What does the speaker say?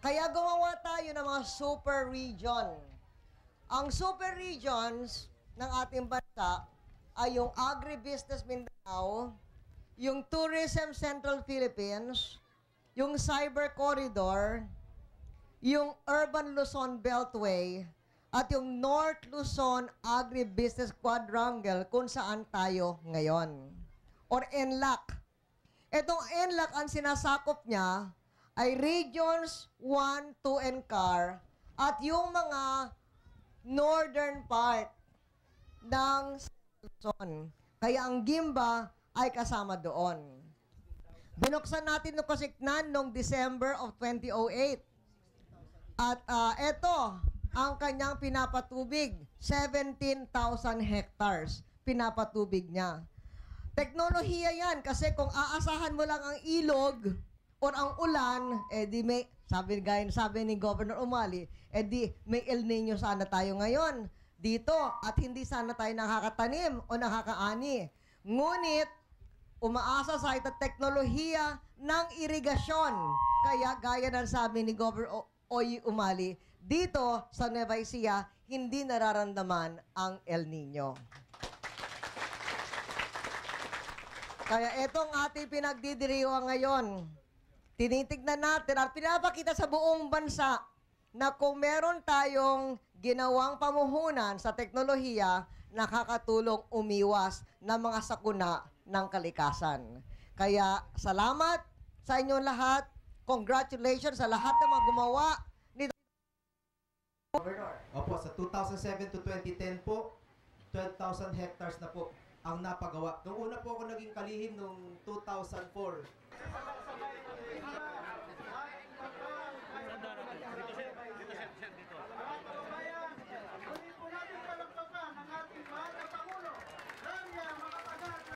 Kaya gumawa tayo ng mga super region. Ang super regions ng ating bansa ay yung Agribusiness Mindanao, yung Tourism Central Philippines, yung Cyber Corridor, yung Urban Luzon Beltway, at yung North Luzon Agribusiness Quadrangle kung saan tayo ngayon. Or NLAC. Itong NLAC, ang sinasakop niya ay Regions 1, 2, and CAR at yung mga northern part ng Luzon. Kaya ang Gimba ay kasama doon. Binuksan natin ng Kasiknan noong December of 2008. At ito, ang kanyang pinapatubig, 17,000 hectares pinapatubig niya. Teknolohiya yan kasi kung aasahan mo lang ang ilog or ang ulan, may, sabi ni Governor Umali, may El Nino sana tayo ngayon dito at hindi sana tayo nakakatanim o nakakaani. Ngunit, umaasa sa ito teknolohiya ng irigasyon. Kaya gaya ng sabi ni Governor Oy Umali, dito sa Nueva Ecija, hindi nararamdaman ang El Nino. Kaya itong ating pinagdidiriwang ngayon, tinitignan natin at pinapakita sa buong bansa na kung meron tayong ginawang pamuhunan sa teknolohiya, nakakatulong umiwas ng mga sakuna ng kalikasan. Kaya salamat sa inyong lahat. Congratulations sa lahat ng mga gumawa nito. Opo, sa 2007 to 2010 po, 12,000 hectares na po ang napagawa. Noong una po ako naging kalihim noong 2004.